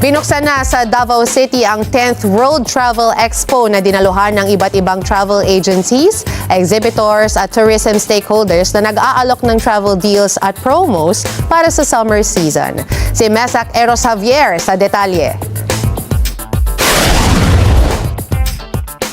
Binuksan na sa Davao City ang 10th World Travel Expo na dinaluhan ng iba't ibang travel agencies, exhibitors at tourism stakeholders na nag-aalok ng travel deals at promos para sa summer season. Si Mesac Eros Javier sa detalye.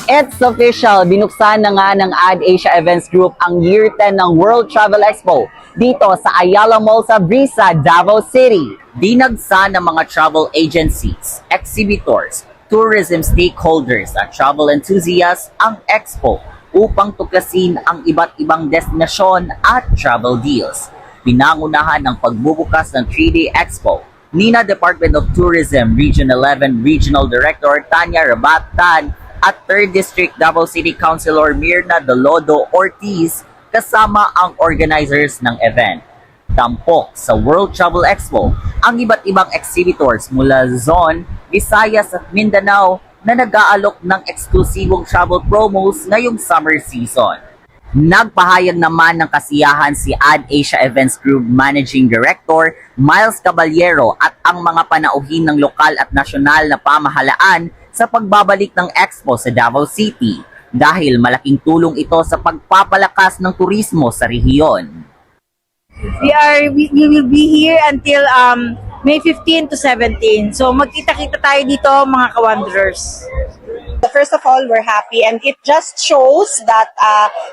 It's official, binuksan na nga ng AdAsia Events Group ang Year 10 ng World Travel Expo dito sa Ayala Mall sa Brisa, Davao City. Dinagsa ng mga travel agencies, exhibitors, tourism stakeholders at travel enthusiasts ang expo upang tuklasin ang iba't ibang destinasyon at travel deals. Pinangunahan ng pagbubukas ng 3-day expo nina Department of Tourism Region 11 Regional Director Tanya Rabatan at 3rd District Davao City Councilor Mirna Dolodo Ortiz kasama ang organizers ng event. Tampok sa World Travel Expo ang iba't ibang exhibitors mula Luzon, Visayas at Mindanao na nag-aalok ng eksklusibong travel promos ngayong summer season. Nagpahayag naman ng kasiyahan si AdAsia Events Group Managing Director Miles Caballero at ang mga panauhin ng lokal at nasyonal na pamahalaan sa pagbabalik ng Expo sa Davao City dahil malaking tulong ito sa pagpapalakas ng turismo sa rehiyon. We will be here until May 15 to 17. So magkita-kita tayo dito mga ka-wanderers. First of all, we're happy and it just shows that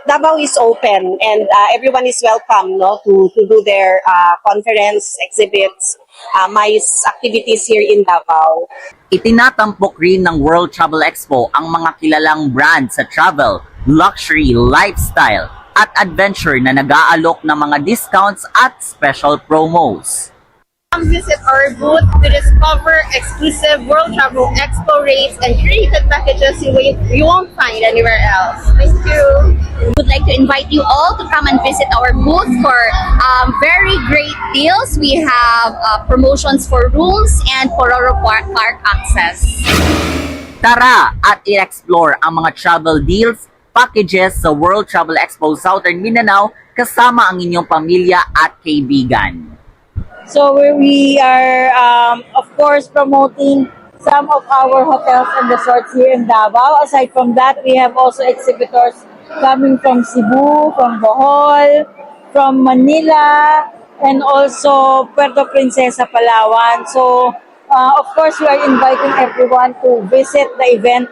Davao is open and everyone is welcome to do their conference, exhibits, MICE activities here in Davao. Itinatampok rin ng World Travel Expo ang mga kilalang brand sa travel, luxury, lifestyle at adventure na nag-aalok ng mga discounts at special promos. Come visit our booth to discover exclusive World Travel Expo rates and curated packages you won't find anywhere else. Thank you. We would like to invite you all to come and visit our booth for very great deals. We have promotions for rooms and for our park access. Tara at i-explore ang mga travel deals, packages sa World Travel Expo Southern Mindanao kasama ang inyong pamilya at kaibigan. So we are of course promoting some of our hotels and resorts here in Davao. Aside from that, we have also exhibitors coming from Cebu, from Bohol, from Manila, and also Puerto Princesa, Palawan. So of course, we are inviting everyone to visit the event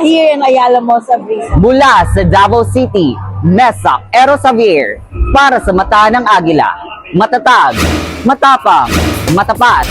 here in Ayala Mall sa Brisa. Mula sa Davao City, Mesac Eros Javier para sa Mata ng Agila. Matatag, matapang, matapat.